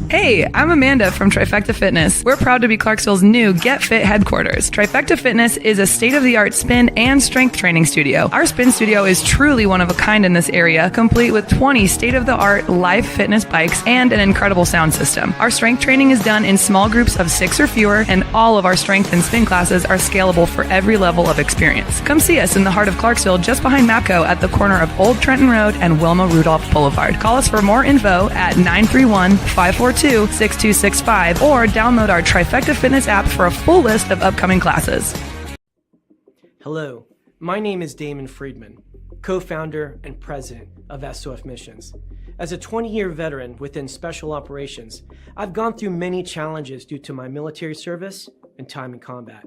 Hey, I'm Amanda from Trifecta Fitness. We're proud to be Clarksville's new Get Fit headquarters. Trifecta Fitness is a state-of-the-art spin and strength training studio. Our spin studio is truly one of a kind in this area, complete with 20 state-of-the-art live fitness bikes and an incredible sound system. Our strength training is done in small groups of 6 or fewer, and all of our strength and spin classes are scalable for every level of experience. Come see us in the heart of Clarksville, just behind MAPCO at the corner of Old Trenton Road and Wilma Rudolph Boulevard. Call us for more info at 931-542-6265 or download our Trifecta Fitness app for a full list of upcoming classes. Hello, my name is Damon Friedman, co-founder and president of SOF Missions. As a 20-year veteran within Special Operations, I've gone through many challenges due to my military service and time in combat.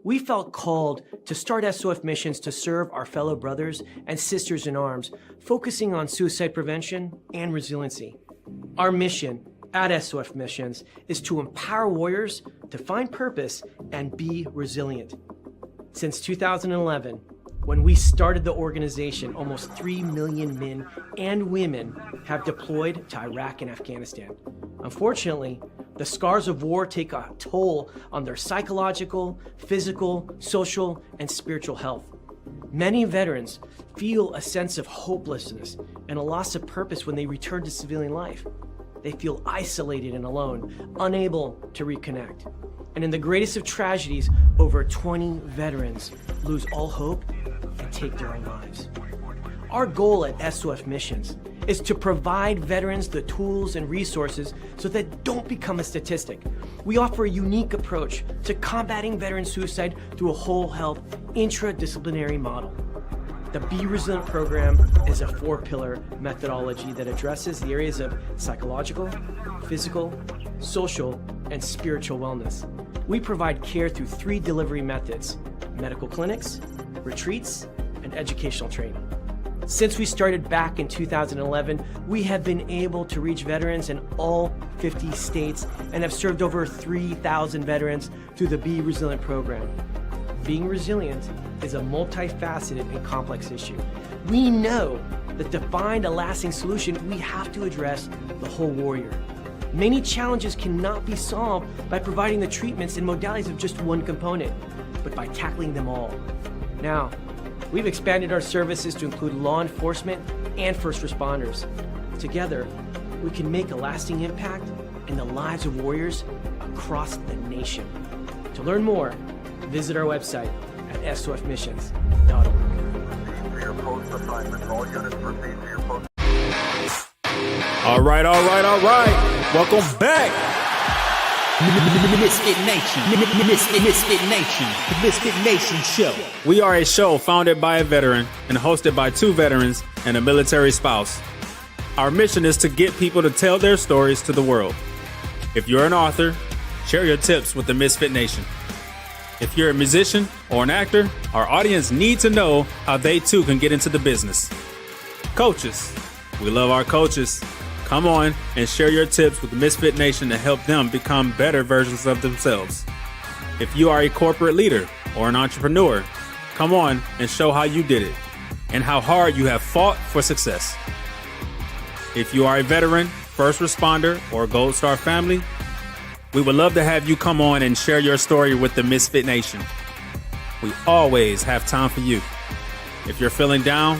We felt called to start SOF Missions to serve our fellow brothers and sisters in arms, focusing on suicide prevention and resiliency. Our mission at SOF Missions is to empower warriors to find purpose and be resilient. Since 2011, when we started the organization, almost 3 million men and women have deployed to Iraq and Afghanistan. Unfortunately, the scars of war take a toll on their psychological, physical, social, and spiritual health. Many veterans feel a sense of hopelessness and a loss of purpose when they return to civilian life. They feel isolated and alone, unable to reconnect. And in the greatest of tragedies, over 20 veterans lose all hope and take their own lives. Our goal at SOF Missions is to provide veterans the tools and resources so that they don't become a statistic. We offer a unique approach to combating veteran suicide through a whole health, intradisciplinary model. The Be Resilient program is a 4-pillar methodology that addresses the areas of psychological, physical, social, and spiritual wellness. We provide care through 3 delivery methods: medical clinics, retreats, and educational training. Since we started back in 2011, we have been able to reach veterans in all 50 states and have served over 3,000 veterans through the Be Resilient program. Being resilient is a multifaceted and complex issue. We know that to find a lasting solution, we have to address the whole warrior. Many challenges cannot be solved by providing the treatments and modalities of just one component, but by tackling them all. Now, we've expanded our services to include law enforcement and first responders. Together, we can make a lasting impact in the lives of warriors across the nation. To learn more, visit our website at sofmissions.org. All right. Welcome back. Misfit Nation. Misfit Nation. The Misfit Nation Show. We are a show founded by a veteran and hosted by 2 veterans and a military spouse. Our mission is to get people to tell their stories to the world. If you're an author, share your tips with the Misfit Nation. If you're a musician or an actor, our audience needs to know how they too can get into the business. Coaches, we love our coaches. Come on and share your tips with the Misfit Nation to help them become better versions of themselves. If you are a corporate leader or an entrepreneur, come on and show how you did it and how hard you have fought for success. If you are a veteran, first responder, or Gold Star family, we would love to have you come on and share your story with the Misfit Nation. We always have time for you. If you're feeling down,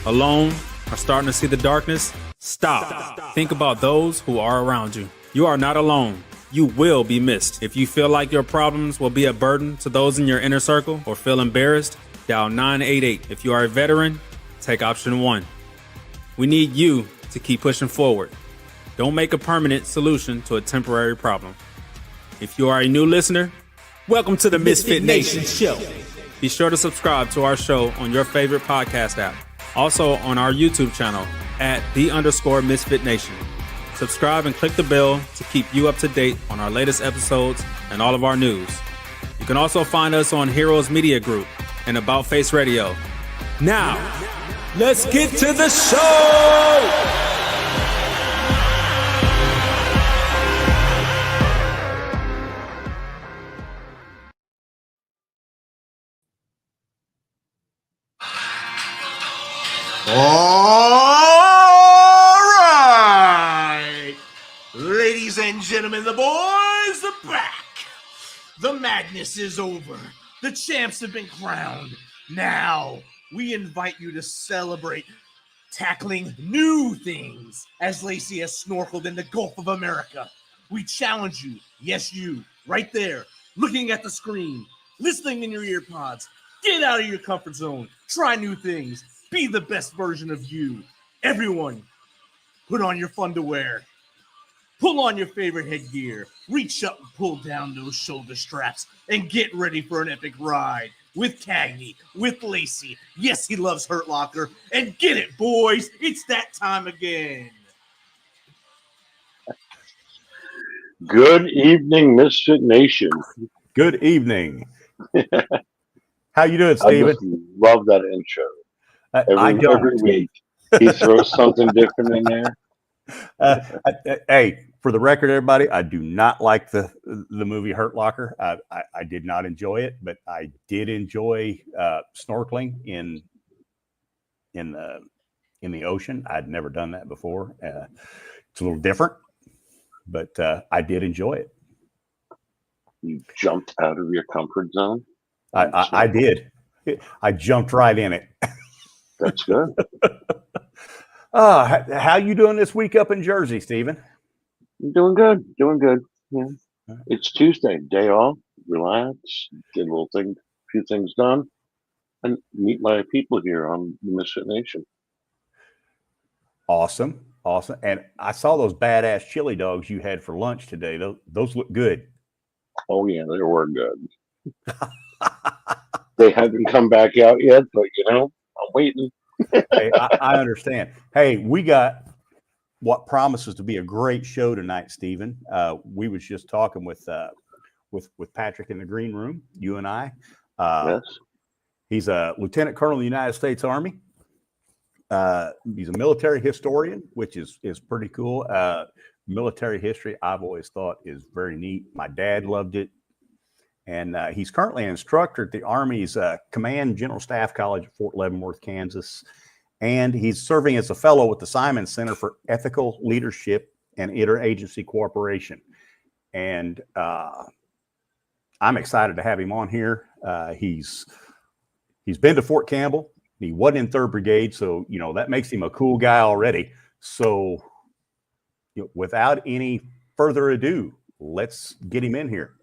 alone, or starting to see the darkness, stop. Think about those who are around you. You are not alone. You will be missed. If you feel like your problems will be a burden to those in your inner circle or feel embarrassed, dial 988. If you are a veteran, take option 1. We need you to keep pushing forward. Don't make a permanent solution to a temporary problem. If you are a new listener, welcome to the Misfit Nation Show. Be sure to subscribe to our show on your favorite podcast app. Also on our YouTube channel at @the_Misfit Nation. Subscribe and click the bell to keep you up to date on our latest episodes and all of our news. You can also find us on Heroes Media Group and About Face Radio. Now, let's get to the show! All right, ladies and gentlemen, the boys are back. The madness is over. The champs have been crowned. Now, we invite you to celebrate tackling new things as Lacey has snorkeled in the Gulf of America. We challenge you, yes you, right there, looking at the screen, listening in your ear pods. Get out of your comfort zone. Try new things. Be the best version of you. Everyone, put on your funderwear. Pull on your favorite headgear. Reach up and pull down those shoulder straps and get ready for an epic ride with Cagney, with Lacey. Yes, he loves Hurt Locker. And get it, boys. It's that time again. Good evening, Misfit Nation. Good evening. How you doing, I Steven? just love that intro. Every week, he throws something different in there. Hey, for the record, everybody, I do not like the movie Hurt Locker. I did not enjoy it, but I did enjoy snorkeling in the ocean. I'd never done that before. It's a little different, but I did enjoy it. You jumped out of your comfort zone. I did. I jumped right in it. That's good. How you doing this week up in Jersey, Steven? Doing good. Yeah. It's Tuesday, day off, relax, get a few things done, and meet my people here on the Misfit Nation. Awesome. And I saw those badass chili dogs you had for lunch today. Those look good. Oh yeah, they were good. They haven't come back out yet, but I'm waiting. Hey, I understand. Hey, we got what promises to be a great show tonight, Steven. We was just talking with Patrick in the green room, you and I. Yes. He's a lieutenant colonel in the United States Army. He's a military historian, which is pretty cool. Military history, I've always thought, is very neat. My dad loved it. And he's currently an instructor at the Army's Command General Staff College at Fort Leavenworth, Kansas. And he's serving as a fellow with the Simon Center for Ethical Leadership and Interagency Cooperation. And I'm excited to have him on here. He's been to Fort Campbell. He wasn't in 3rd Brigade, so that makes him a cool guy already. So without any further ado, let's get him in here.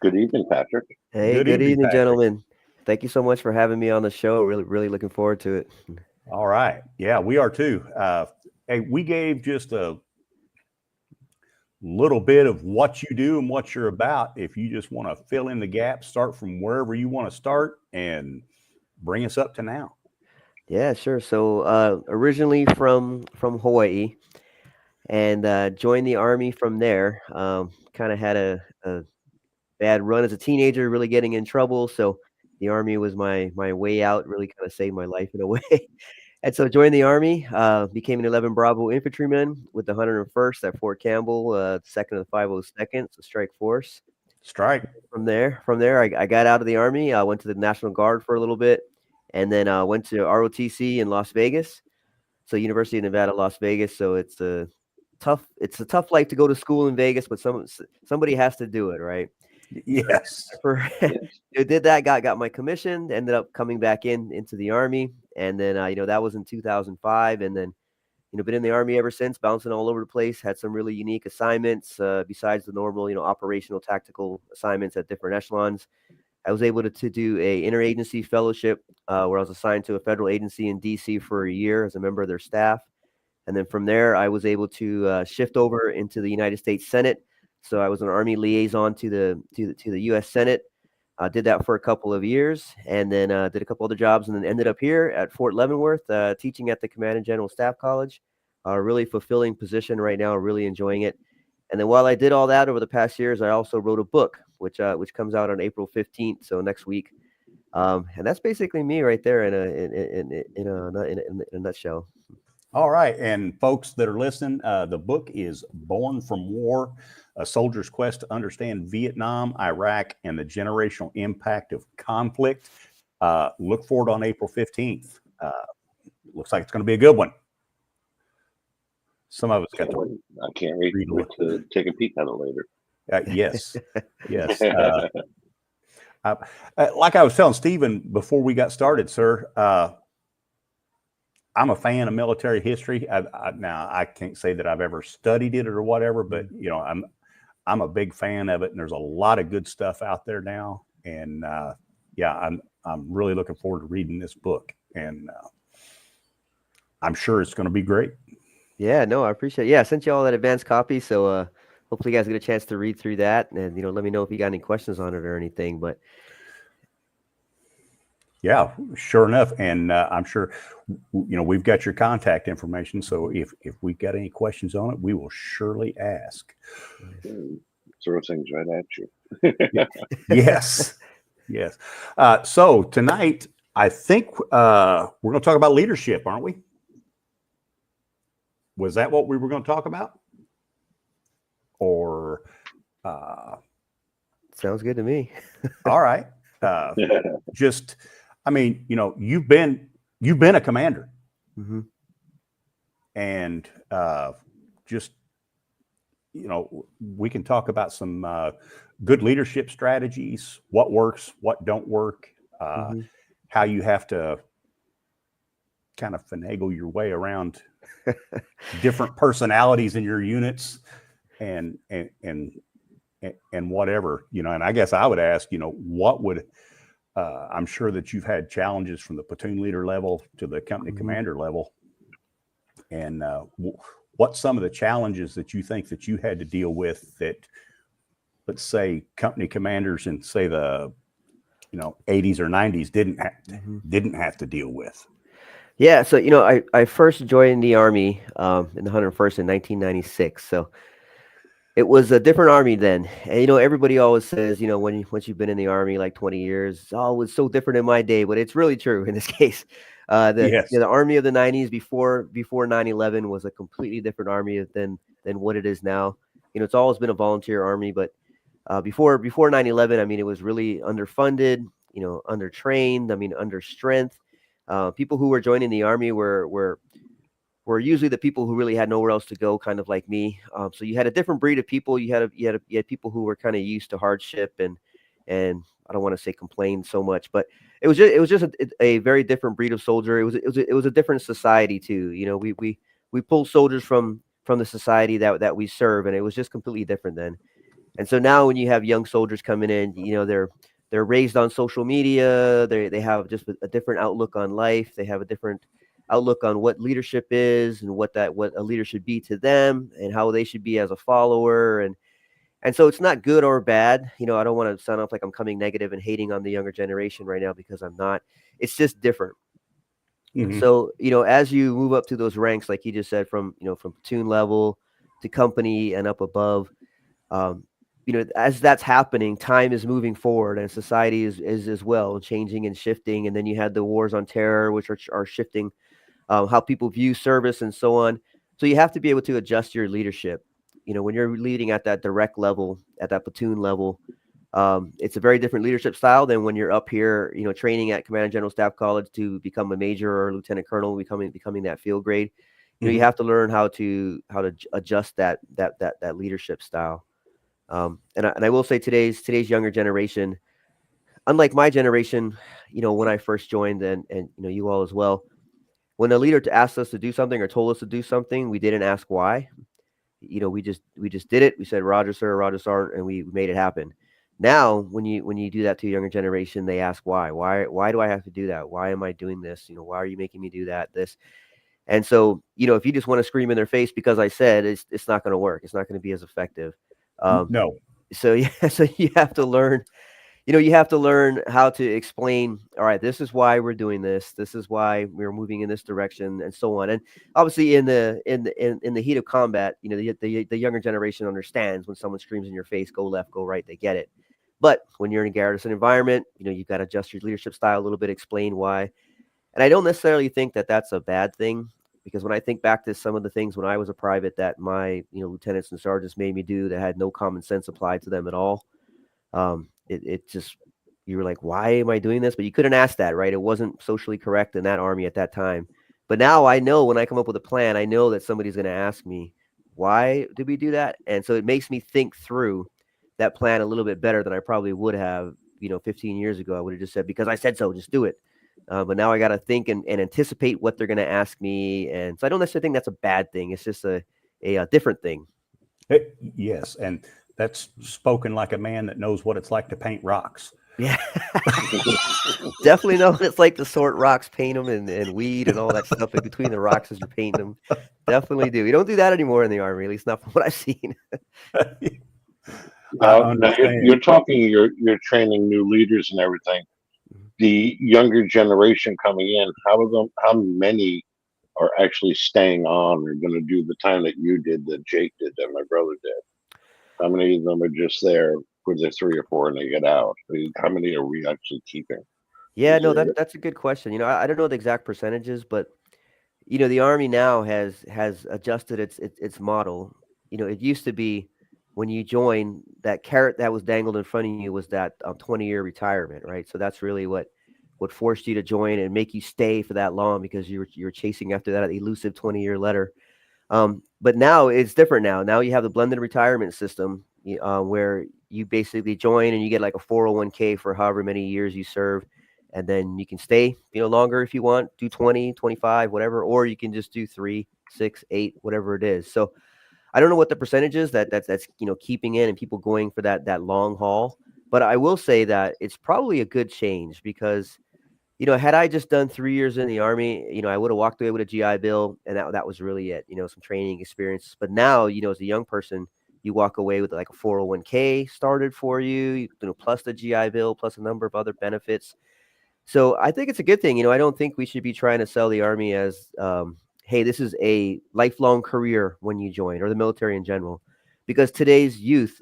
Good evening, Patrick. Hey, good evening, Patrick. gentlemen. Thank you so much for having me on the show. Really looking forward to it. All right. Yeah, we are too. Hey, we gave just a little bit of what you do and what you're about. If you just want to fill in the gaps, start from wherever you want to start and bring us up to now. Yeah, sure. So originally from Hawaii, and joined the Army from there. Kind of had a bad run as a teenager, really getting in trouble. So the Army was my way out, really kind of saved my life in a way. And so joined the Army, became an 11 Bravo infantryman with the 101st at Fort Campbell, 2nd of the 502nd, so Strike Force. Strike. From there, I got out of the Army. I went to the National Guard for a little bit, and then went to ROTC in Las Vegas. So University of Nevada, Las Vegas. So it's a tough life to go to school in Vegas, but somebody has to do it, right? Yes. Did that, got my commission, ended up coming back into the Army. And then, that was in 2005. And then, been in the Army ever since, bouncing all over the place, had some really unique assignments besides the normal, operational tactical assignments at different echelons. I was able to do a interagency fellowship where I was assigned to a federal agency in DC for a year as a member of their staff. And then from there, I was able to shift over into the United States Senate. So I was an Army liaison to the U.S. Senate. Did that for a couple of years, and then did a couple other jobs, and then ended up here at Fort Leavenworth, teaching at the Command and General Staff College. Really fulfilling position right now, really enjoying it. And then while I did all that over the past years, I also wrote a book, which comes out on April 15th, so next week. And that's basically me right there in a nutshell. All right. And folks that are listening, the book is Born from War, A Soldier's Quest to Understand Vietnam, Iraq, and the Generational Impact of Conflict. Look for it on April 15th. looks like it's going to be a good one. Some of us got to I can't wait to take a peek at it later. yes, yes. Like I was telling Stephen before we got started, sir, I'm a fan of military history. Now I can't say that I've ever studied it or whatever, but you know, I'm a big fan of it, and there's a lot of good stuff out there now. And yeah, I'm really looking forward to reading this book, and I'm sure it's going to be great. Yeah, no, I appreciate it. Yeah, I sent you all that advanced copy, so hopefully you guys get a chance to read through that, and let me know if you got any questions on it or anything. But yeah, sure enough, and I'm sure we've got your contact information. So if we've got any questions on it, we will surely ask. Throw things right at you. Yes, yes. So tonight, I think we're going to talk about leadership, aren't we? Was that what we were going to talk about? Or sounds good to me. All right. Just, I mean, you've been a commander, Mm-hmm. and just, we can talk about some good leadership strategies, what works, what don't work, Mm-hmm. how you have to kind of finagle your way around different personalities in your units and whatever, and I guess I would ask, what would, I'm sure that you've had challenges from the platoon leader level to the company Mm-hmm. commander level. And what's some of the challenges that you think that you had to deal with that, let's say, company commanders in, say, the 80s or 90s didn't have to deal with? Yeah, so I first joined the Army in the 101st in 1996. So it was a different Army then. And everybody always says, once you've been in the Army like 20 years, oh, it was so different in my day, but it's really true in this case. Yes. The Army of the 90s before 9/11 was a completely different Army than what it is now. It's always been a volunteer Army, but before 9/11, I mean, it was really underfunded, undertrained, under strength. People who were joining the Army were usually the people who really had nowhere else to go, kind of like me. So you had a different breed of people. You had people who were kind of used to hardship and I don't want to say complain so much, but it was just a very different breed of soldier. It was a different society too. We pulled soldiers from the society that we serve, and it was just completely different then. And so now when you have young soldiers coming in, they're raised on social media. They have just a different outlook on life. They have a different outlook on what leadership is and what a leader should be to them and how they should be as a follower. And so it's not good or bad. I don't want to sound off like I'm coming negative and hating on the younger generation right now, because I'm not. It's just different. Mm-hmm. So, as you move up to those ranks, like you just said, from platoon level to company and up above, as that's happening, time is moving forward, and society is as well changing and shifting. And then you had the wars on terror, which are shifting how people view service and so on. So you have to be able to adjust your leadership. When you're leading at that direct level, at that platoon level, it's a very different leadership style than when you're up here, training at Command and General Staff College to become a major or lieutenant colonel, becoming that field grade. You have to learn how to adjust that leadership style. And I will say today's younger generation, unlike my generation, when I first joined, and you all as well, when a leader asked us to do something or told us to do something, we didn't ask why. We just did it. We said, Roger, sir, Roger, sergeant, and we made it happen. Now, when you do that to a younger generation, they ask why. Why do I have to do that? Why am I doing this? Why are you making me do this? And so, if you just want to scream in their face because I said, it's not going to work. It's not going to be as effective. No. So so you have to learn. You have to learn how to explain, all right, this is why we're doing this. This is why we're moving in this direction, and so on. And obviously in the heat of combat, the younger generation understands when someone screams in your face, go left, go right, they get it. But when you're in a garrison environment, you've got to adjust your leadership style a little bit, explain why. And I don't necessarily think that that's a bad thing, because when I think back to some of the things when I was a private that my lieutenants and sergeants made me do that had no common sense applied to them at all, it just, you were like, why am I doing this? But you couldn't ask that, right? It wasn't socially correct in that Army at that time. But now I know when I come up with a plan, I know that somebody's going to ask me, why did we do that? And so it makes me think through that plan a little bit better than I probably would have, 15 years ago. I would have just said, because I said so, just do it. But now I got to think and anticipate what they're going to ask me. And so I don't necessarily think that's a bad thing. It's just a different thing. Yes. And that's spoken like a man that knows what it's like to paint rocks. Yeah. Definitely know what it's like to sort rocks, paint them, and weed and all that stuff in between the rocks as you're painting them. Definitely do. We don't do that anymore in the Army, at least not from what I've seen. Now you're talking, you're training new leaders and everything. The younger generation coming in, how many are actually staying on or going to do the time that you did, that Jake did, that my brother did? How many of them are just there for the 3 or 4 and they get out? How many are we actually keeping? Yeah, no, that's a good question. I don't know the exact percentages, but the Army now has adjusted its model. It used to be when you join, that carrot that was dangled in front of you was that 20-year retirement, right? So that's really what forced you to join and make you stay for that long, because you're chasing after that elusive 20-year letter. But now it's different. Now you have the blended retirement system, where you basically join and you get like a 401k for however many years you serve. And then you can stay, longer if you want, do 20, 25, whatever, or you can just do 3, 6, 8, whatever it is. So I don't know what the percentage is that's keeping in and people going for that long haul. But I will say that it's probably a good change, because, had I just done 3 years in the Army, I would have walked away with a GI Bill, and that was really it, some training experience. But now, as a young person, you walk away with like a 401k started for you, plus the GI Bill, plus a number of other benefits. So I think it's a good thing. I don't think we should be trying to sell the Army as, hey, this is a lifelong career when you join, or the military in general, because today's youth,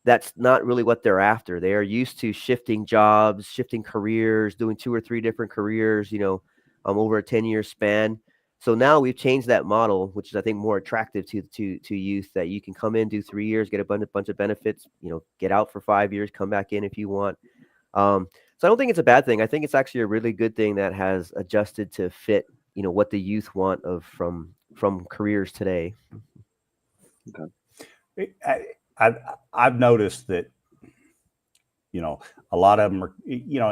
that's not really what they're after. They are used to shifting jobs, shifting careers, doing 2 or 3 different careers, over a 10-year span. So now we've changed that model, which is, I think, more attractive to youth, that you can come in, do 3 years, get a bunch of benefits, get out for 5 years, come back in if you want. So I don't think it's a bad thing. I think it's actually a really good thing that has adjusted to fit, what the youth want from careers today. Okay. I've noticed that, a lot of them are,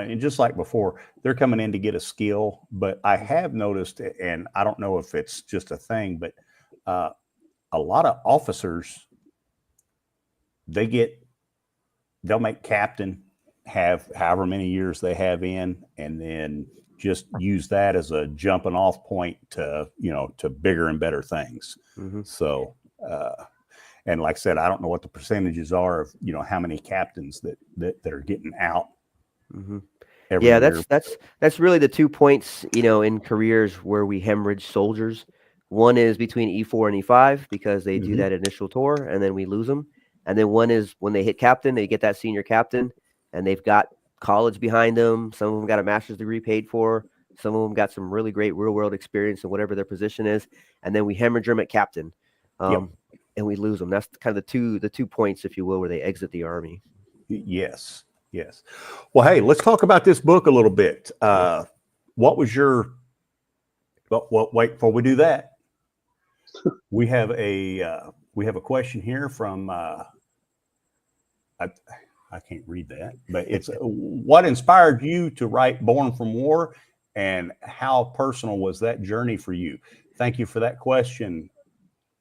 and just like before, they're coming in to get a skill. But I have noticed, and I don't know if it's just a thing, but a lot of officers, they'll make captain, have however many years they have in, and then just use that as a jumping off point to bigger and better things. Mm-hmm. So, and like I said, I don't know what the percentages are of, how many captains that are getting out. Mm-hmm. Yeah, that's really the 2 points, in careers where we hemorrhage soldiers. One is between E4 and E5, because they do that initial tour and then we lose them. And then one is when they hit captain, they get that senior captain, and they've got college behind them. Some of them got a master's degree paid for. Some of them got some really great real world experience in whatever their position is. And then we hemorrhage them at captain, and we lose them. That's kind of the 2 points, if you will, where they exit the Army. Yes. Well, hey, let's talk about this book a little bit. What was your? Well, wait, before we do that, we have a question here from. I can't read that, but it's what inspired you to write Born from War, and how personal was that journey for you? Thank you for that question.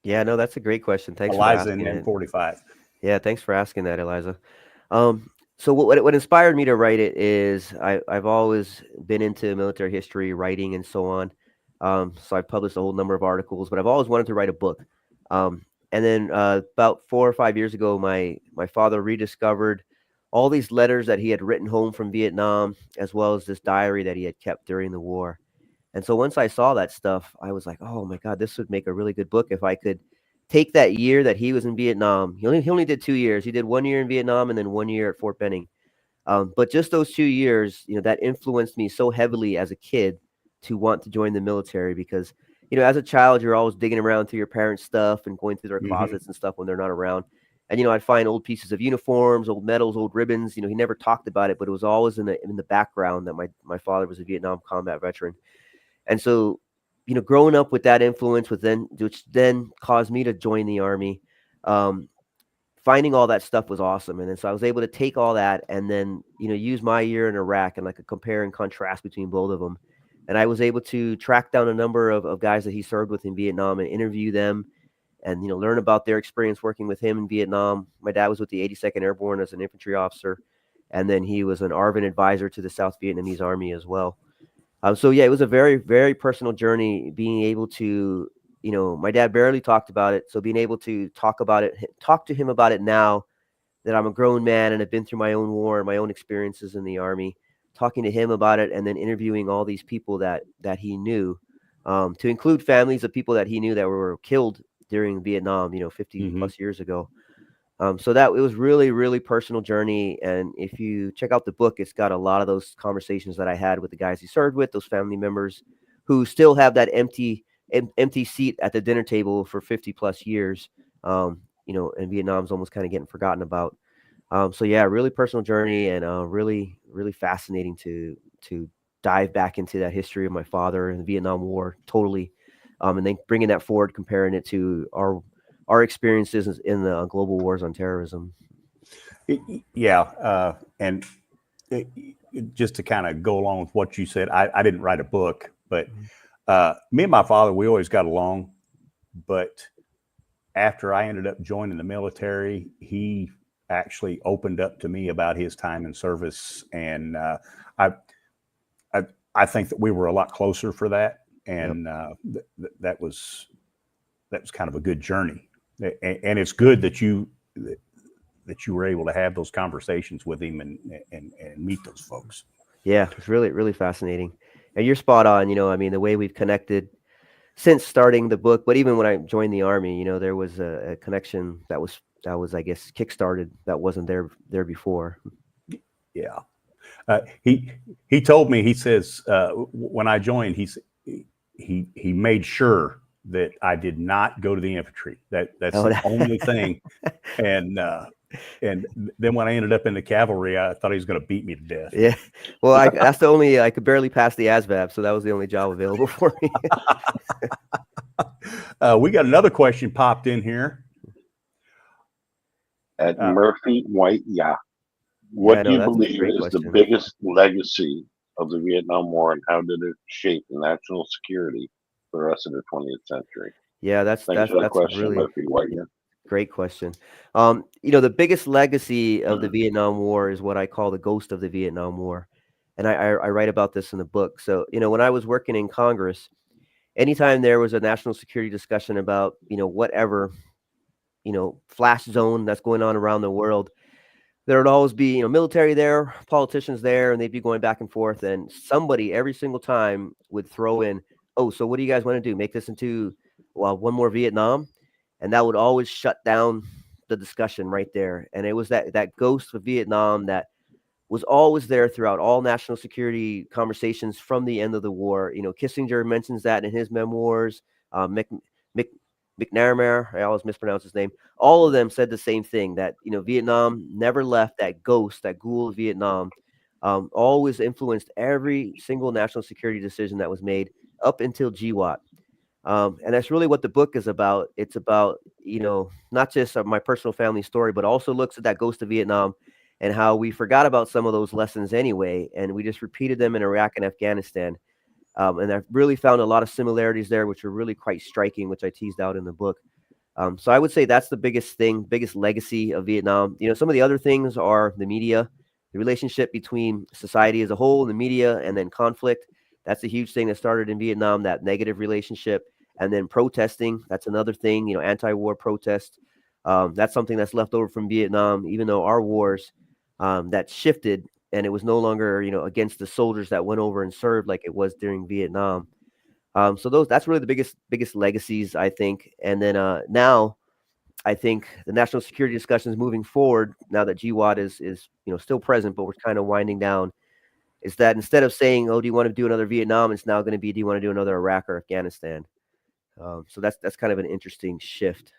Yeah, no, that's a great question. Thanks, Eliza, for asking in M45. Yeah, thanks for asking that, Eliza. So what inspired me to write it is I've always been into military history, writing, and so on. So I've published a whole number of articles, but I've always wanted to write a book. And then about 4 or 5 years ago, my father rediscovered all these letters that he had written home from Vietnam, as well as this diary that he had kept during the war. And so once I saw that stuff, I was like, oh my God, this would make a really good book if I could take that year that he was in Vietnam. He only did 2 years. He did 1 year in Vietnam and then 1 year at Fort Benning. But just those 2 years, that influenced me so heavily as a kid to want to join the military, because, as a child, you're always digging around through your parents' stuff and going through their closets and stuff when they're not around. And, I'd find old pieces of uniforms, old medals, old ribbons. He never talked about it, but it was always in the background that my father was a Vietnam combat veteran. And so growing up with that influence, which then caused me to join the Army. Finding all that stuff was awesome. And then so I was able to take all that and then, use my year in Iraq and like a compare and contrast between both of them. And I was able to track down a number of guys that he served with in Vietnam and interview them and, learn about their experience working with him in Vietnam. My dad was with the 82nd Airborne as an infantry officer. And then he was an ARVN advisor to the South Vietnamese Army as well. So yeah, it was a very, very personal journey being able to, my dad barely talked about it. So being able to talk to him about it now that I'm a grown man and have been through my own war and my own experiences in the Army, talking to him about it and then interviewing all these people that he knew, to include families of people that he knew that were killed during Vietnam, 50 plus years ago. So that it was really, really personal journey. And if you check out the book, it's got a lot of those conversations that I had with the guys he served with, those family members who still have that empty seat at the dinner table for 50 plus years. And Vietnam's almost kind of getting forgotten about. So yeah, really personal journey and really, really fascinating to dive back into that history of my father and the Vietnam War totally. And then bringing that forward, comparing it to our experiences in the global wars on terrorism. And just to kind of go along with what you said, I didn't write a book, but me and my father, we always got along. But after I ended up joining the military, he actually opened up to me about his time in service, and I think that we were a lot closer for that, and that was kind of a good journey. And it's good that you were able to have those conversations with him and meet those folks. Yeah, it's really, really fascinating. And you're spot on. The way we've connected since starting the book, but even when I joined the Army, there was a connection that was, I guess, kickstarted that wasn't there before. Yeah. He told me, he says, when I joined, he made sure that I did not go to the infantry. That's the only thing. And then when I ended up in the cavalry, I thought he was going to beat me to death. Yeah. Well, that's the only, I could barely pass the ASVAB. So that was the only job available for me. We got another question popped in here. At Murphy White, what do you believe is the biggest legacy of the Vietnam War, and how did it shape national security for the rest of the 20th century? Yeah, that's question, really Murphy White. Great question. The biggest legacy of the Vietnam War is what I call the ghost of the Vietnam War. And I write about this in the book. So, when I was working in Congress, anytime there was a national security discussion about, whatever, flash zone that's going on around the world, there would always be, military there, politicians there, and they'd be going back and forth. And somebody every single time would throw in, oh, so what do you guys want to do? Make this into, one more Vietnam? And that would always shut down the discussion right there. And it was that ghost of Vietnam that was always there throughout all national security conversations from the end of the war. Kissinger mentions that in his memoirs. McNamara, I always mispronounce his name. All of them said the same thing, that Vietnam never left, that ghost, that ghoul of Vietnam, always influenced every single national security decision that was made up until GWAT. And that's really what the book is about. It's about, not just my personal family story, but also looks at that ghost of Vietnam and how we forgot about some of those lessons anyway. And we just repeated them in Iraq and Afghanistan. And I've really found a lot of similarities there, which are really quite striking, which I teased out in the book. So I would say that's the biggest legacy of Vietnam. Some of the other things are the media, the relationship between society as a whole and the media, and then conflict. That's a huge thing that started in Vietnam, that negative relationship. And then protesting, that's another thing, anti-war protest. That's something that's left over from Vietnam, even though our wars, that shifted, and it was no longer, against the soldiers that went over and served like it was during Vietnam. So that's really the biggest legacies, I think. And then now, I think the national security discussions moving forward, now that GWAT is still present, but we're kind of winding down, is that instead of saying, oh, do you want to do another Vietnam, it's now going to be, do you want to do another Iraq or Afghanistan? So that's kind of an interesting shift.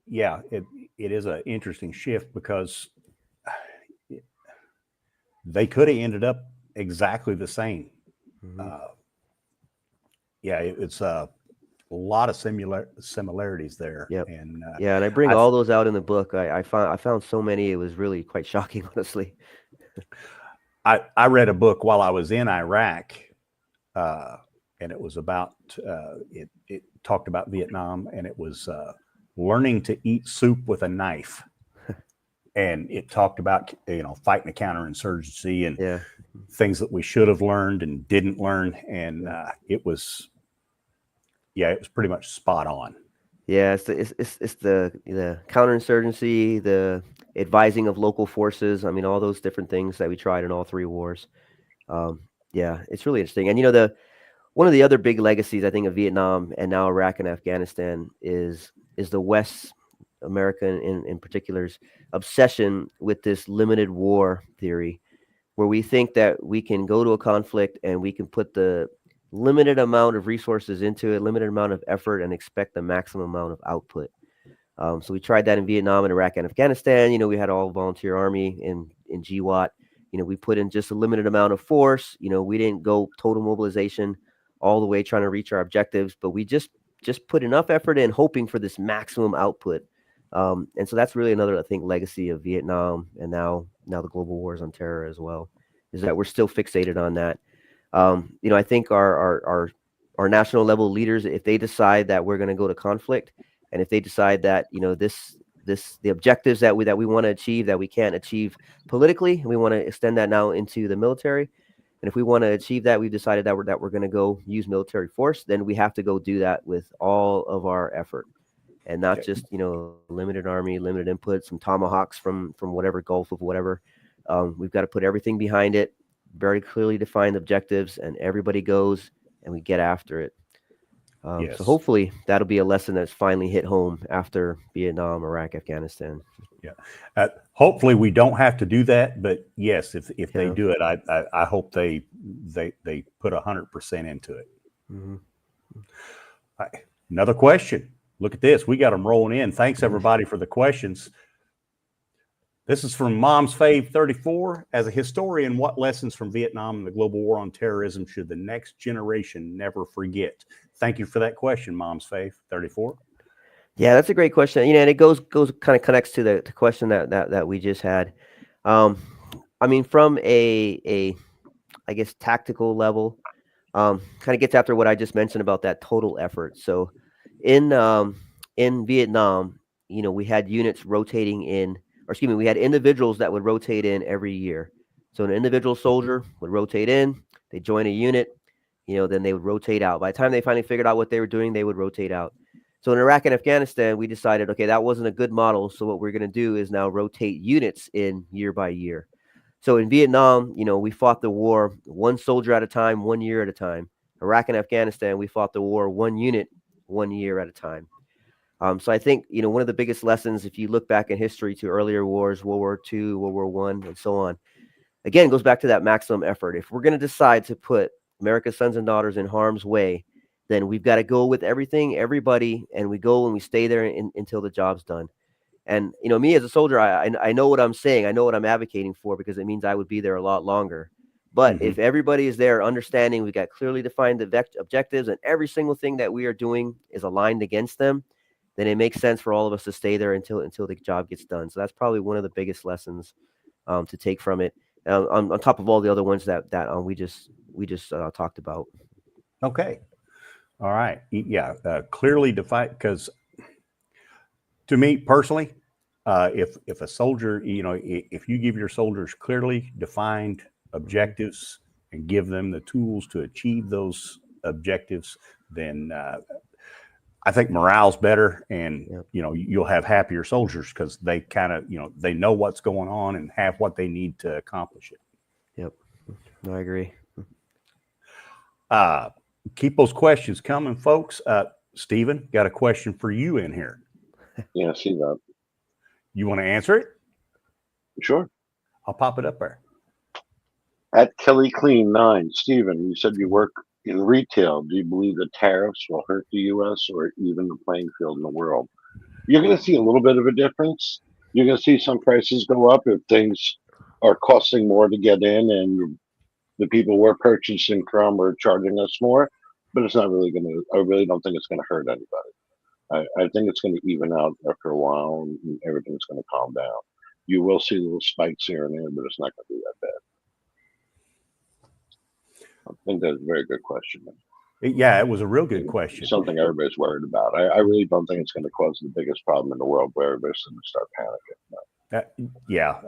Yeah, it is an interesting shift, because they could have ended up exactly the same. Mhm. Yeah, it's a lot of similarities there. Yep. And Yeah, and I bring I, all those out in the book. I found so many. It was really quite shocking, honestly. I read a book while I was in Iraq, and it was about it talked about Vietnam, and it was learning to eat soup with a knife, and it talked about fighting a counterinsurgency and Yeah. things that we should have learned and didn't learn, and it was pretty much spot on. Yeah, it's the counterinsurgency, the advising of local forces. I mean, all those different things that we tried in all three wars. Um, yeah, it's really interesting. And the one of the other big legacies I think of Vietnam and now Iraq and Afghanistan is the West American in particular's obsession with this limited war theory, where we think that we can go to a conflict and we can put the limited amount of resources into it, limited amount of effort, and expect the maximum amount of output. So we tried that in Vietnam and Iraq and Afghanistan. We had all volunteer army in GWAT. We put in just a limited amount of force. We didn't go total mobilization all the way trying to reach our objectives, but we just put enough effort in, hoping for this maximum output. And so that's really another, I think, legacy of Vietnam, and now the global wars on terror as well, is that we're still fixated on that. I think our national level leaders, if they decide that we're going to go to conflict, and if they decide that the objectives that we want to achieve that we can't achieve politically, and we want to extend that now into the military, and if we want to achieve that, we've decided that we're going to go use military force, then we have to go do that with all of our effort, and not just limited army, limited input, some tomahawks from whatever Gulf of whatever. We've got to put everything behind it, very clearly defined objectives, and everybody goes and we get after it. Yes. So hopefully that'll be a lesson that's finally hit home after Vietnam, Iraq, Afghanistan. Yeah. Hopefully we don't have to do that, but yes, if they Yeah. do it, I hope they put 100% into it. Mm-hmm. Another question. Look at this. We got them rolling in. Thanks everybody for the questions. This is from Mom's Fave 34. As a historian, what lessons from Vietnam and the global war on terrorism should the next generation never forget? Thank you for that question, Mom's Fave 34. Yeah, that's a great question. And it goes kind of connects to the question that we just had. I mean, from a I guess tactical level, kind of gets after what I just mentioned about that total effort. So in Vietnam, we had units rotating in, or excuse me, we had individuals that would rotate in every year. So an individual soldier would rotate in, they join a unit, then they would rotate out. By the time they finally figured out what they were doing, they would rotate out. So in Iraq and Afghanistan, we decided, okay, that wasn't a good model. So what we're going to do is now rotate units in year by year. So in Vietnam, we fought the war one soldier at a time, 1 year at a time. Iraq and Afghanistan, we fought the war one unit, 1 year at a time. So I think, one of the biggest lessons, if you look back in history to earlier wars, World War II, World War I, and so on, again, goes back to that maximum effort. If we're going to decide to put America's sons and daughters in harm's way, then we've got to go with everything, everybody, and we go and we stay there until the job's done. And, me as a soldier, I know what I'm saying. I know what I'm advocating for, because it means I would be there a lot longer. But if everybody is there understanding, we've got clearly defined objectives, and every single thing that we are doing is aligned against them, then it makes sense for all of us to stay there until the job gets done. So that's probably one of the biggest lessons to take from it, on top of all the other ones that we just talked about. Okay. All right. Yeah. Clearly defined, because to me personally, if a soldier, if you give your soldiers clearly defined objectives and give them the tools to achieve those objectives, then I think morale's better, and you'll have happier soldiers, because they kind of they know what's going on and have what they need to accomplish it. Yep, I agree. Keep those questions coming, folks. Stephen, got a question for you in here. Yeah, I see that. You want to answer it? Sure. I'll pop it up there. At Kelly Clean 9, Stephen, you said you work in retail. Do you believe the tariffs will hurt the U.S. or even the playing field in the world? You're going to see a little bit of a difference. You're going to see some prices go up if things are costing more to get in, and the people we're purchasing from are charging us more, but it's not really going to. I really don't think it's going to hurt anybody. I think it's going to even out after a while, and everything's going to calm down. You will see little spikes here and there, but it's not going to be that bad. I think that's a very good question. Yeah, it was a real good question. Something everybody's worried about. I really don't think it's going to cause the biggest problem in the world where everybody's going to start panicking. Yeah,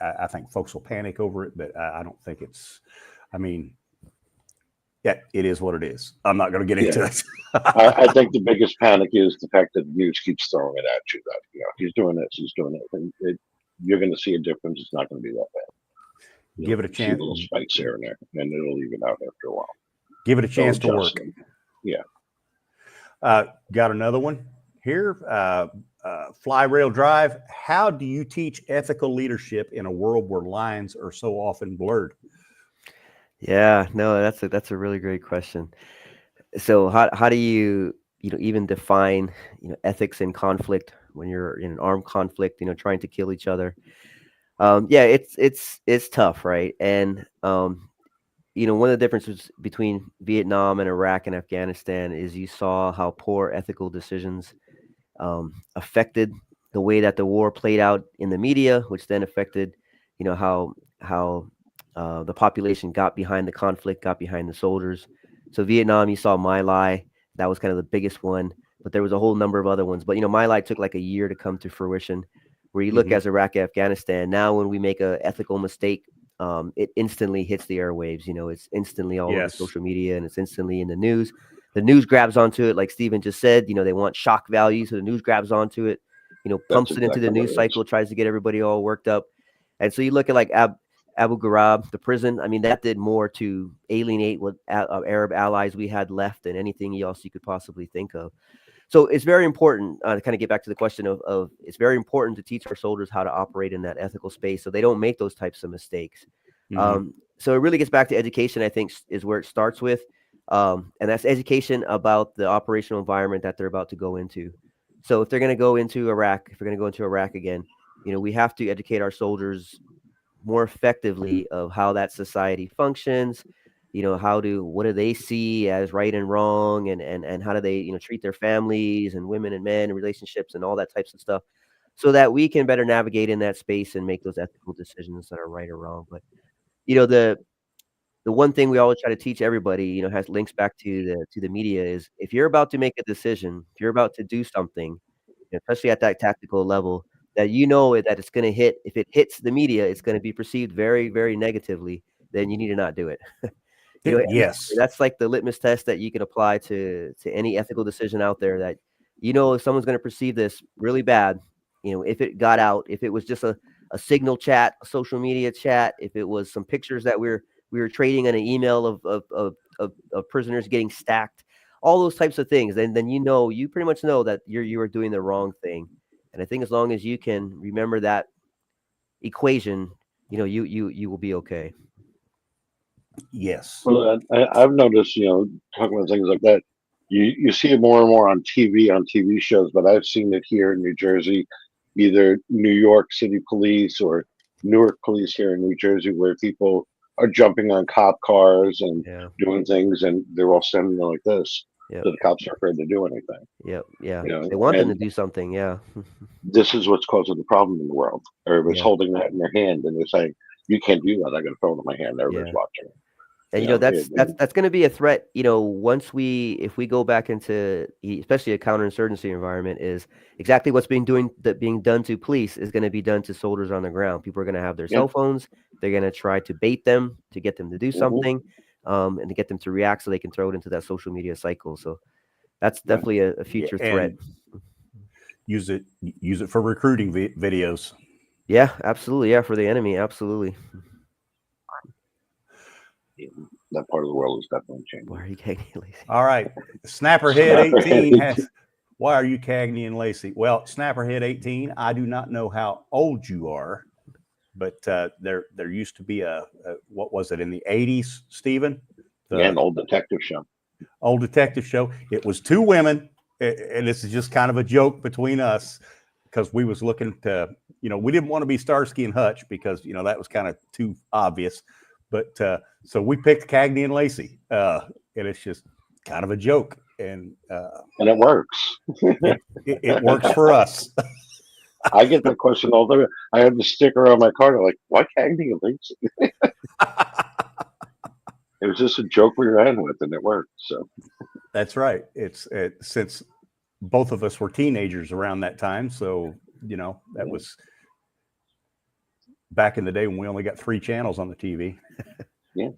I think folks will panic over it, but I don't think it's. I mean, yeah, it is what it is. I'm not going to get into it. I think the biggest panic is the fact that the news keeps throwing it at you. That he's doing this, he's doing it, and you're going to see a difference. It's not going to be that bad. Give it a chance. Little spikes here and there, and it'll even out after a while. Give it a chance to work. Yeah. Got another one here. Fly Rail Drive. How do you teach ethical leadership in a world where lines are so often blurred? Yeah, no, that's a really great question. So how do you even define ethics in conflict when you're in an armed conflict, trying to kill each other? Yeah, it's tough, right? And one of the differences between Vietnam and Iraq and Afghanistan is you saw how poor ethical decisions affected the way that the war played out in the media, which then affected how the population got behind the conflict, got behind the soldiers. So Vietnam, you saw My Lai. That was kind of the biggest one, but there was a whole number of other ones. But My Lai took like a year to come to fruition. Where you look as Iraq, Afghanistan, now when we make a ethical mistake, it instantly hits the airwaves. It's instantly all over social media, and it's instantly in the news. The news grabs onto it, like Stephen just said. They want shock value, so the news grabs onto it. Pumps it into the news cycle, tries to get everybody all worked up. And so you look at like Abu Ghraib, the prison. I mean, that did more to alienate what Arab allies we had left than anything else you could possibly think of. So it's very important to kind of get back to the question of it's very important to teach our soldiers how to operate in that ethical space so they don't make those types of mistakes. So it really gets back to education, I think, is where it starts with. And that's education about the operational environment that they're about to go into. So if they're going to go into Iraq, if we're going to go into Iraq again, we have to educate our soldiers more effectively of how that society functions. What do they see as right and wrong, and how do they, treat their families and women and men and relationships and all that types of stuff, so that we can better navigate in that space and make those ethical decisions that are right or wrong. But, the one thing we always try to teach everybody, has links back to the media is if you're about to make a decision, if you're about to do something, especially at that tactical level, that that it's going to hit, if it hits the media, it's going to be perceived very, very negatively, then you need to not do it. Yes, that's like the litmus test that you can apply to any ethical decision out there. That if someone's going to perceive this really bad, if it got out, if it was just a signal chat, a social media chat, if it was some pictures that we were trading on an email of prisoners getting stacked, all those types of things, then you pretty much know that you are doing the wrong thing. And I think as long as you can remember that equation, you will be okay. Yes. Well, I've noticed, talking about things like that, you see it more and more on TV shows, but I've seen it here in New Jersey, either New York City police or Newark police here in New Jersey, where people are jumping on cop cars and doing things, and they're all standing there like this. Yep. So the cops are afraid to do anything. Yeah. They want them to do something. Yeah. This is what's causing the problem in the world. Everybody's holding that in their hand, and they're saying, "You can't do that. I got a phone in my hand. Everybody's watching." And that's going to be a threat. If we go back into especially a counterinsurgency environment, is exactly what's being done to police is going to be done to soldiers on the ground. People are going to have their cell phones. They're going to try to bait them to get them to do something, and to get them to react so they can throw it into that social media cycle. So that's definitely a future threat. Use it for recruiting videos. Yeah, absolutely. Yeah, for the enemy, absolutely. That part of the world is definitely changing. Why are you Cagney and Lacey? All right. Snapperhead 18 has. Why are you Cagney and Lacey? Well, Snapperhead 18, I do not know how old you are, but there used to be a what was it in the 80s, Stephen? An old detective show. Old detective show. It was two women, and this is just kind of a joke between us because we was looking to, we didn't want to be Starsky and Hutch because that was kind of too obvious. But so we picked Cagney and Lacey, and it's just kind of a joke, and it works. it works for us. I get that question all the time. I have the sticker on my car. Like, why Cagney and Lacey? It was just a joke we ran with, and it worked. So that's right. It's since both of us were teenagers around that time, so that was back in the day when we only got 3 channels on the TV. Yeah.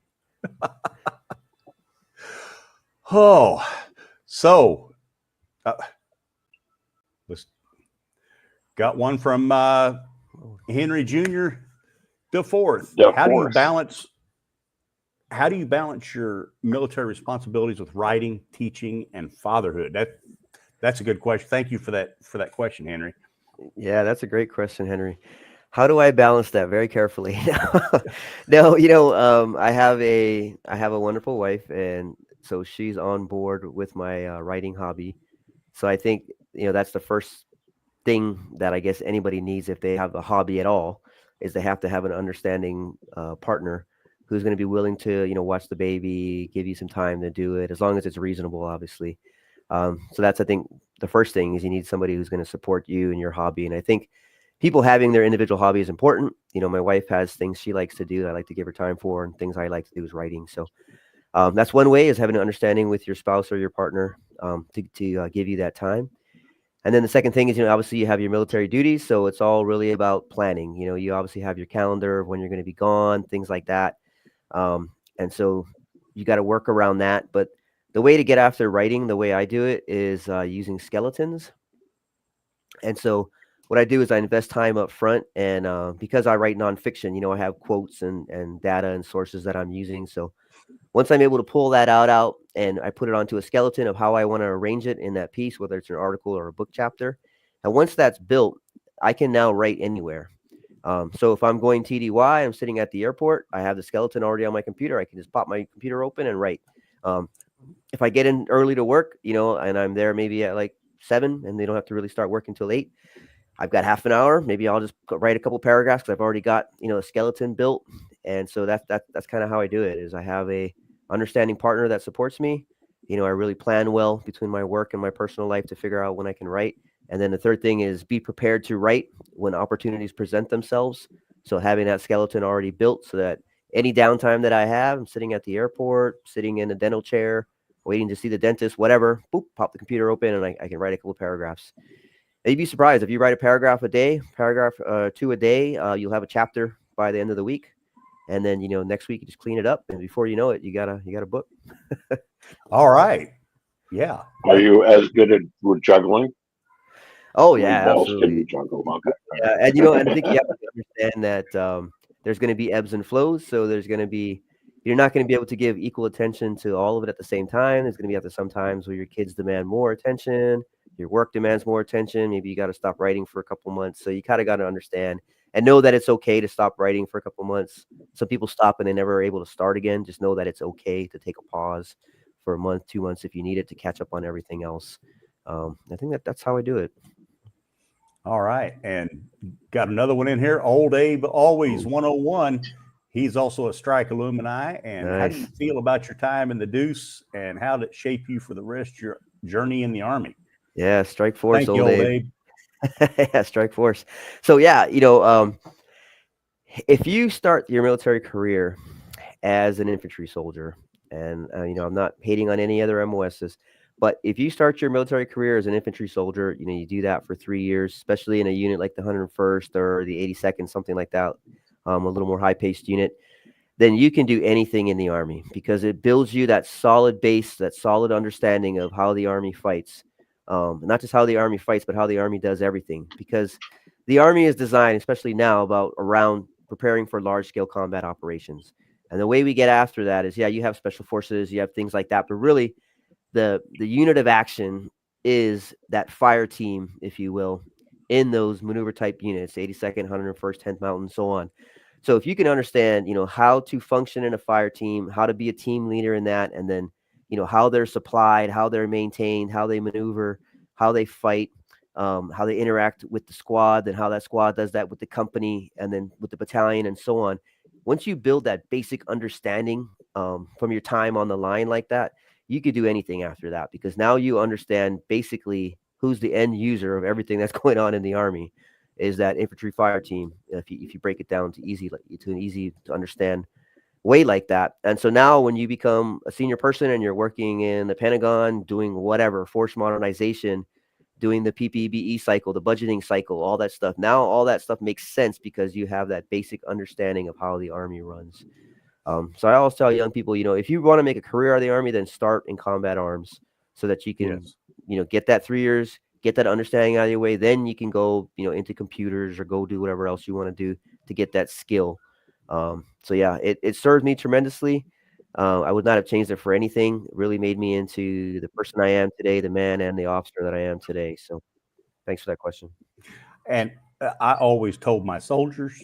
Oh, so let's got one from Henry Jr. DeForth. How do you balance your military responsibilities with writing, teaching, and fatherhood? That's a good question. Thank you for that question, Henry. Yeah, that's a great question, Henry. How do I balance that? Very carefully. No, I have a wonderful wife, and so she's on board with my writing hobby. So I think that's the first thing that I guess anybody needs if they have a hobby at all, is they have to have an understanding partner who's going to be willing to watch the baby, give you some time to do it, as long as it's reasonable, obviously. So that's, I think, the first thing is you need somebody who's going to support you in your hobby. And I think people having their individual hobby is important. My wife has things she likes to do that I like to give her time for, and things I like to do is writing. So that's one way, is having an understanding with your spouse or your partner to give you that time. And then the second thing is, obviously you have your military duties. So it's all really about planning. You obviously have your calendar of when you're going to be gone, things like that. And so you got to work around that. But the way to get after writing, the way I do it, is using skeletons. And so what I do is I invest time up front, and because I write nonfiction, I have quotes and data and sources that I'm using. So once I'm able to pull that out and I put it onto a skeleton of how I want to arrange it in that piece, whether it's an article or a book chapter, and once that's built, I can now write anywhere. So if I'm going TDY, I'm sitting at the airport, I have the skeleton already on my computer. I can just pop my computer open and write. If I get in early to work, and I'm there maybe at like 7, and they don't have to really start working until 8, I've got half an hour. Maybe I'll just write a couple paragraphs because I've already got, a skeleton built. And so that's kind of how I do it, is I have a understanding partner that supports me. I really plan well between my work and my personal life to figure out when I can write. And then the third thing is be prepared to write when opportunities present themselves. So having that skeleton already built, so that any downtime that I have, I'm sitting at the airport, sitting in a dental chair, waiting to see the dentist, whatever, boop, pop the computer open, and I can write a couple of paragraphs. And you'd be surprised if you write a paragraph 2 a day, you'll have a chapter by the end of the week. And then, next week you just clean it up, and before you know it, you got a book. All right. Yeah. Are you as good at with juggling? Oh yeah, absolutely. Juggle? Okay. Yeah, and I think you have to understand that there's going to be ebbs and flows. So you're not going to be able to give equal attention to all of it at the same time. There's going to be some times where your kids demand more attention, your work demands more attention. Maybe you got to stop writing for a couple months. So you kind of got to understand and know that it's okay to stop writing for a couple months. Some people stop and they never are able to start again. Just know that it's okay to take a pause for a month, 2 months if you need it, to catch up on everything else. I think that's how I do it. All right. And got another one in here. Old Abe Always 101. He's also a Strike alumni. And Nice. How do you feel about your time in the Deuce, and how did it shape you for the rest of your journey in the Army? Yeah, Strike Force. Thank you, Old Abe. Yeah, Strike Force. So yeah, if you start your military career as an infantry soldier, and I'm not hating on any other MOSs, but if you start your military career as an infantry soldier, you do that for 3 years, especially in a unit like the 101st or the 82nd, something like that, a little more high-paced unit, then you can do anything in the Army, because it builds you that solid base, that solid understanding of how the Army fights. Not just how the Army fights, but how the Army does everything. Because the Army is designed, especially now, around preparing for large-scale combat operations. And the way we get after that is, you have special forces, you have things like that, but really, the unit of action is that fire team, if you will, in those maneuver type units, 82nd, 101st, 10th Mountain, so on. So if you can understand, how to function in a fire team, how to be a team leader in that, and then, how they're supplied, how they're maintained, how they maneuver, how they fight, how they interact with the squad, and how that squad does that with the company and then with the battalion and so on. once you build that basic understanding from your time on the line like that, you could do anything after that, because now you understand basically who's the end user of everything that's going on in the Army is that infantry fire team. If you break it down to an easy to understand way like that. And so now when you become a senior person and you're working in the Pentagon, doing whatever, force modernization, doing the PPBE cycle, the budgeting cycle, all that stuff, now all that stuff makes sense because you have that basic understanding of how the Army runs. So I always tell young people, if you want to make a career out of the Army, then start in combat arms so that you can, get that 3 years, get that understanding out of your way. Then you can go, into computers or go do whatever else you want to do to get that skill. So yeah, it served me tremendously. I would not have changed it for anything. It really made me into the person I am today, the man and the officer that I am today. So thanks for that question. And I always told my soldiers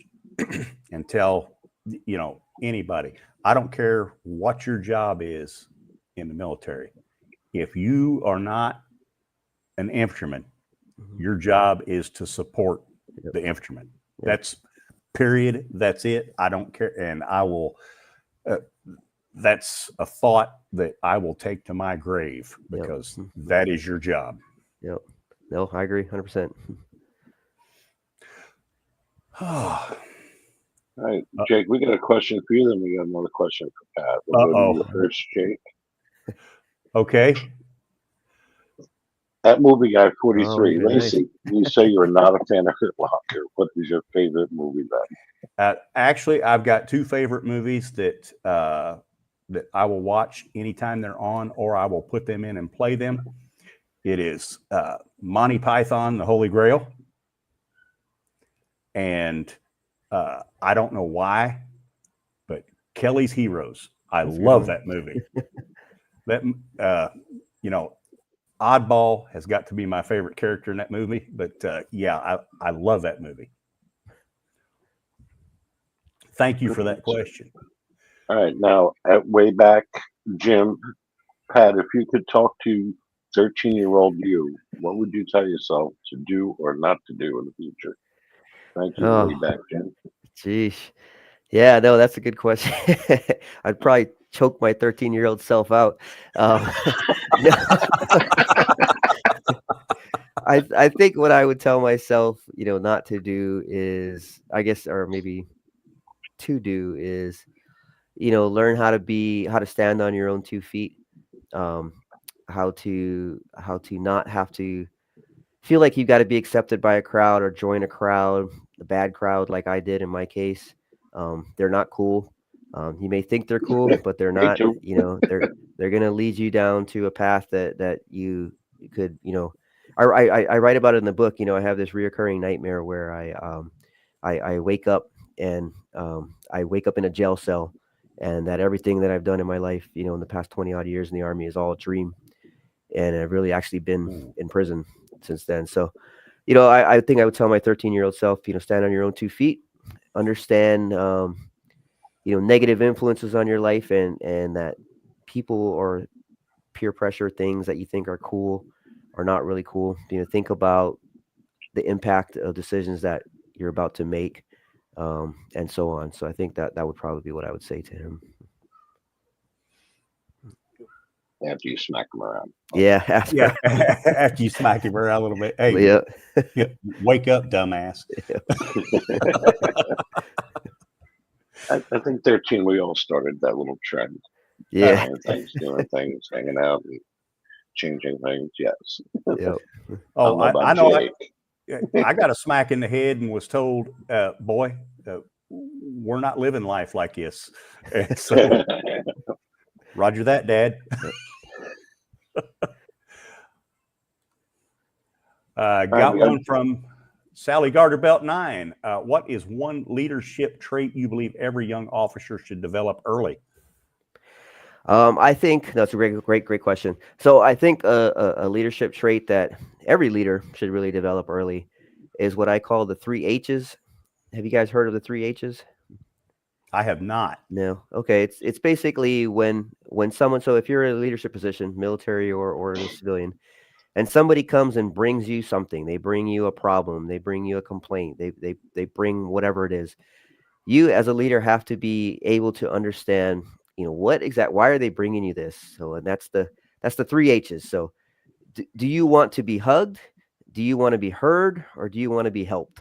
and tell, anybody, I don't care what your job is in the military. If you are not an infantryman, your job is to support the infantryman. That's period. That's it. I don't care. And I will, that's a thought that I will take to my grave, because that is your job. Yep. No, I agree 100%. All right, Jake, we got a question for you. Then we got another question for Pat. We'll go to you first, Jake. Okay. That movie guy 43. Let me see. You say you're not a fan of Hurt Locker. What is your favorite movie then? Actually, I've got two favorite movies that that I will watch anytime they're on, or I will put them in and play them. It is Monty Python, The Holy Grail. And I don't know why, but Kelly's Heroes. I love that movie. That, Oddball has got to be my favorite character in that movie. But yeah, I love that movie. Thank you for that question. All right. Now, at way back, Jim, Pat, if you could talk to 13-year-old you, what would you tell yourself to do or not to do in the future? Thank you. Way back, Jim. Geez. Yeah, no, that's a good question. I'd probably choke my 13-year-old self out. I think what I would tell myself, not to do is, I guess, or maybe to do is, learn how to stand on your own 2 feet, how to not have to feel like you've got to be accepted by a crowd or join a crowd, a bad crowd like I did in my case. They're not cool. You may think they're cool, but they're not. They're going to lead you down to a path that you could, I write about it in the book. I have this reoccurring nightmare where I wake up and I wake up in a jail cell, and that everything that I've done in my life, in the past 20 odd years in the Army is all a dream. And I've really actually been in prison since then. So, I think I would tell my 13-year-old self, stand on your own 2 feet, understand, negative influences on your life, and that people or peer pressure things that you think are cool are not really cool. Think about the impact of decisions that you're about to make, and so on. So I think that would probably be what I would say to him. After you smack him around. Yeah. After you smack him around a little bit. Hey, wake up, dumbass. I think 13, we all started that little trend. Yeah. Doing things, hanging out, and changing things. Yes. Yep. Oh, I know. I got a smack in the head and was told, boy, we're not living life like this. And so, Roger that, Dad. Got one from Sally Garterbelt 9. What is one leadership trait you believe every young officer should develop early? I think that's a great question. So I think a leadership trait that every leader should really develop early is what I call the 3 H's. Have you guys heard of the 3 H's? I have not. No. Okay. It's basically when someone, so if you're in a leadership position, military or a civilian, and somebody comes and brings you something, they bring you a problem, they bring you a complaint, they bring whatever it is, you as a leader have to be able to understand, why are they bringing you this? So, and that's the 3 H's. So do you want to be hugged? Do you want to be heard? Or do you want to be helped?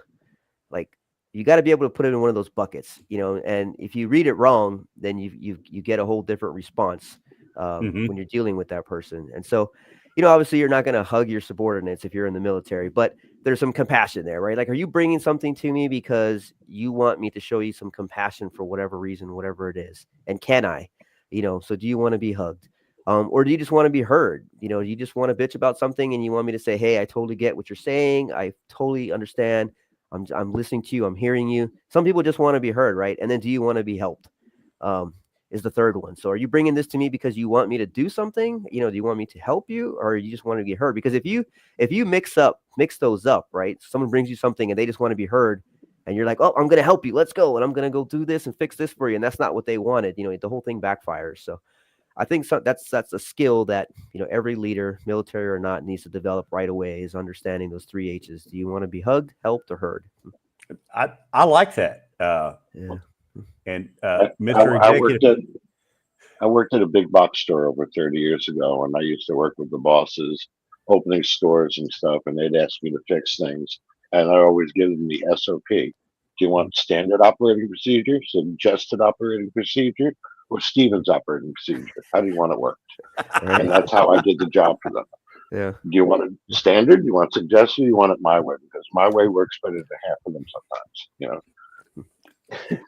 Like, you got to be able to put it in one of those buckets, and if you read it wrong, then you get a whole different response when you're dealing with that person. And so, obviously you're not going to hug your subordinates if you're in the military, but there's some compassion there, right? Like, are you bringing something to me because you want me to show you some compassion for whatever reason, whatever it is? And can I, so do you want to be hugged? Or do you just want to be heard? You just want to bitch about something and you want me to say, hey, I totally get what you're saying. I totally understand. I'm listening to you. I'm hearing you. Some people just want to be heard, right? And then do you want to be helped? Is the third one. So are you bringing this to me because you want me to do something? Do you want me to help you, or you just want to be heard? Because if you mix those up, right? Someone brings you something and they just want to be heard, and you're like, oh, I'm going to help you. Let's go. And I'm going to go do this and fix this for you. And that's not what they wanted. The whole thing backfires. So I think that's a skill that, every leader, military or not, needs to develop right away, is understanding those 3 H's. Do you want to be hugged, helped, or heard? I like that. Yeah. And Mr. Executive, I worked at a big box store over 30 years ago, and I used to work with the bosses opening stores and stuff, and they'd ask me to fix things, and I always give them the SOP. Do you want standard operating procedure, suggested operating procedure, or Stevens operating procedure? How do you want it worked? Right. And that's how I did the job for them. Yeah. Do you want it standard? Do you want suggested? You want it my way, because my way works better than half of them sometimes.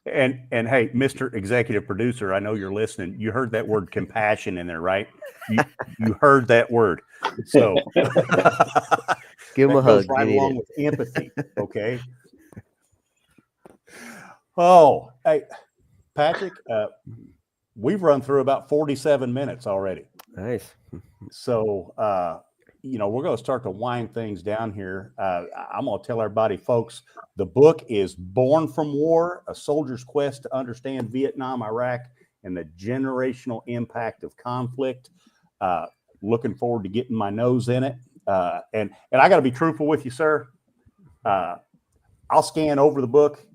And hey, Mr. Executive Producer, I know you're listening. You heard that word compassion in there, right? You heard that word. So give him a hug. Right along with empathy. Okay. Oh, hey, Patrick, we've run through about 47 minutes already. Nice. So, we're going to start to wind things down here. I'm going to tell everybody, folks, the book is Born from War, A Soldier's Quest to Understand Vietnam, Iraq, and the Generational Impact of Conflict. Looking forward to getting my nose in it. And I got to be truthful with you, sir. I'll scan over the book.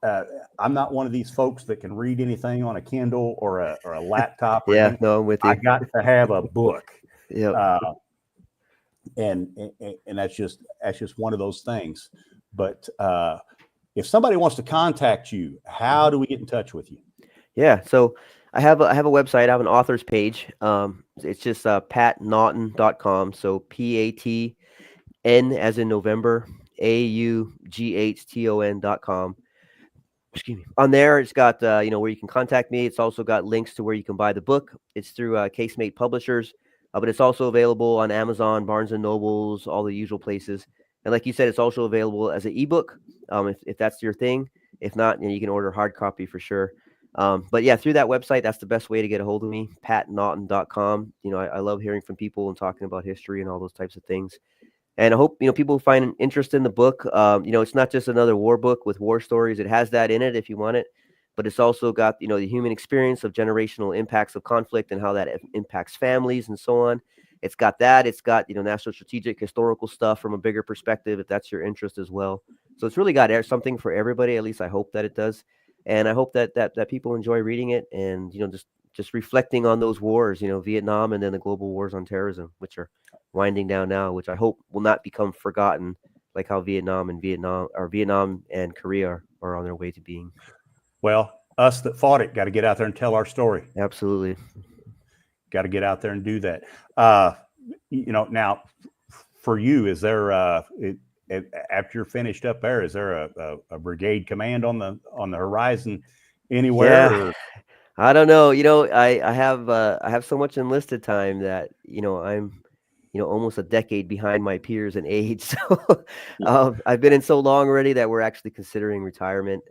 I'm not one of these folks that can read anything on a Kindle or a laptop. Yeah, no, I'm with you. I got to have a book. Yeah. And that's just one of those things. But if somebody wants to contact you, how do we get in touch with you? Yeah, so I have a website. I have an author's page. It's just patnaughton.com. So PATN as in November, AUGHTON.com. Excuse me. On there, it's got where you can contact me. It's also got links to where you can buy the book. It's through Casemate Publishers. But it's also available on Amazon, Barnes & Nobles, all the usual places. And like you said, it's also available as an ebook, if that's your thing. If not, you can order hard copy for sure. But yeah, through that website, that's the best way to get a hold of me, patnaughton.com. I love hearing from people and talking about history and all those types of things. And I hope, people find an interest in the book. It's not just another war book with war stories. It has that in it if you want it. But it's also got, the human experience of generational impacts of conflict and how that impacts families and so on. It's got that. It's got, national strategic historical stuff from a bigger perspective, if that's your interest as well. So it's really got something for everybody. At least I hope that it does. And I hope that people enjoy reading it and, just reflecting on those wars, Vietnam and then the global wars on terrorism, which are winding down now, which I hope will not become forgotten, like how Vietnam and Korea are on their way to being. Well, us that fought it got to get out there and tell our story. Absolutely. Got to get out there and do that. Now for you, is there after you're finished up there, is there a brigade command on the horizon anywhere? Yeah. Or? I don't know. I have so much enlisted time that, I'm, almost a decade behind my peers in age. So I've been in so long already that we're actually considering retirement.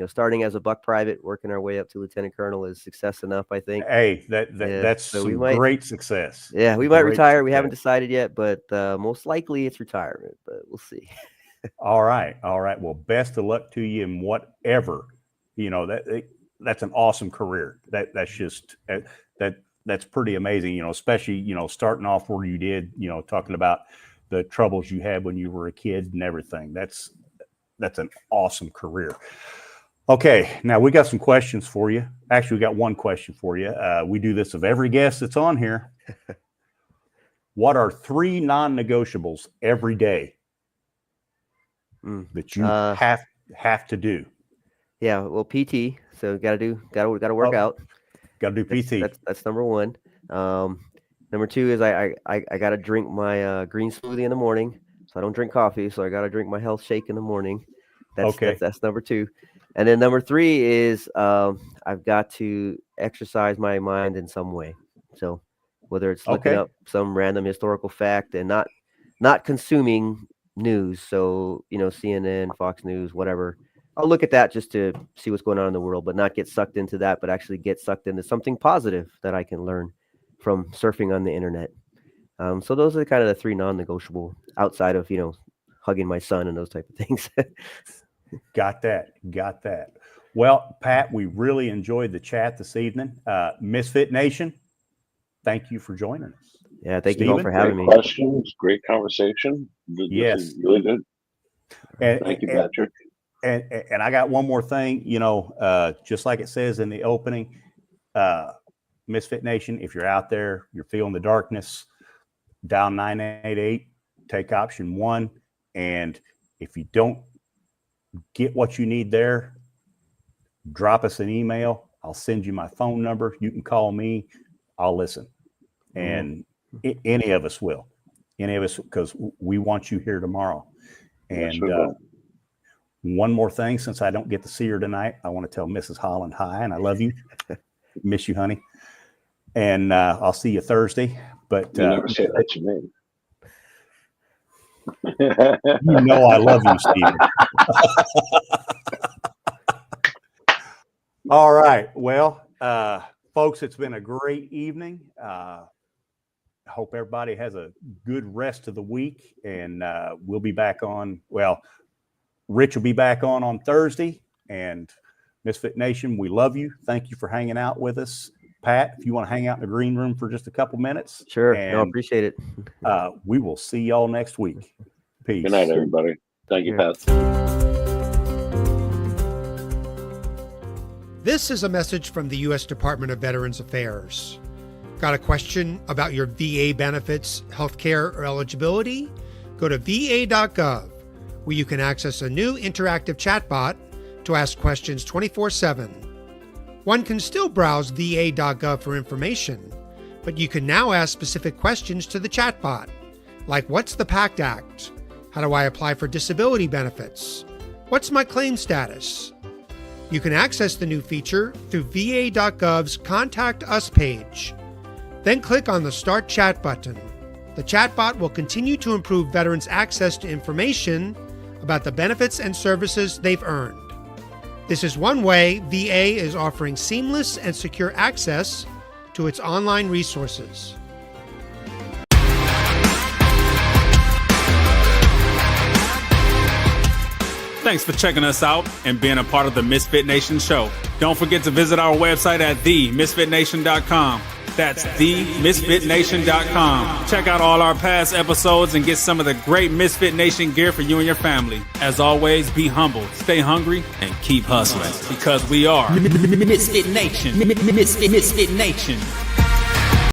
Starting as a buck private, working our way up to lieutenant colonel is success enough, I think. Hey, that's so great success. Yeah, we might retire. We haven't decided yet, but most likely it's retirement, but we'll see. All right. Well, best of luck to you in whatever, that's an awesome career. That's pretty amazing, especially, starting off where you did, talking about the troubles you had when you were a kid and everything. That's an awesome career. Okay, now we got some questions for you. Actually, we got one question for you. We do this of every guest that's on here. What are 3 non-negotiables every day that you have to do? Yeah, well, PT. So got to work out. Got to do PT. That's number one. Number two is I got to drink my green smoothie in the morning. So I don't drink coffee. So I got to drink my health shake in the morning. That's number two. And then number three is I've got to exercise my mind in some way. So whether it's looking up some random historical fact and not consuming news. So, CNN, Fox News, whatever. I'll look at that just to see what's going on in the world, but not get sucked into that, but actually get sucked into something positive that I can learn from surfing on the internet. So those are kind of the 3 non-negotiable outside of, hugging my son and those type of things. Got that. Well, Pat, we really enjoyed the chat this evening. Misfit Nation, thank you for joining us. Yeah, thank you all for having me. Questions, great conversation. Yes. This is really good. Thank you, Patrick. And I got one more thing, just like it says in the opening, Misfit Nation, if you're out there, you're feeling the darkness, dial 988, take option 1. And if you don't get what you need there, drop us an email. I'll send you my phone number. You can call me. I'll listen. And any of us will. Any of us, because we want you here tomorrow. And one more thing, since I don't get to see her tonight, I want to tell Mrs. Holland hi, and I love you. Miss you, honey. And I'll see you Thursday. But you never say that to me. You know I love you, Stephen. All right. Well, folks, it's been a great evening. I hope everybody has a good rest of the week, and we'll be back on. Well, Rich will be back on Thursday, and Misfit Nation, we love you. Thank you for hanging out with us. Pat, if you want to hang out in the green room for just a couple minutes. Sure. No, appreciate it. We will see y'all next week. Peace. Good night, everybody. Thank you, Pat. This is a message from the U.S. Department of Veterans Affairs. Got a question about your VA benefits, healthcare, or eligibility? Go to va.gov, where you can access a new interactive chatbot to ask questions 24/7. One can still browse va.gov for information, but you can now ask specific questions to the chatbot, like what's the PACT Act? How do I apply for disability benefits? What's my claim status? You can access the new feature through va.gov's Contact Us page. Then click on the Start Chat button. The chatbot will continue to improve veterans' access to information about the benefits and services they've earned. This is one way VA is offering seamless and secure access to its online resources. Thanks for checking us out and being a part of the Misfit Nation show. Don't forget to visit our website at themisfitnation.com. That's themisfitnation.com. Check out all our past episodes and get some of the great Misfit Nation gear for you and your family. As always, be humble, stay hungry, and keep hustling, because we are Misfit Nation. Misfit Nation.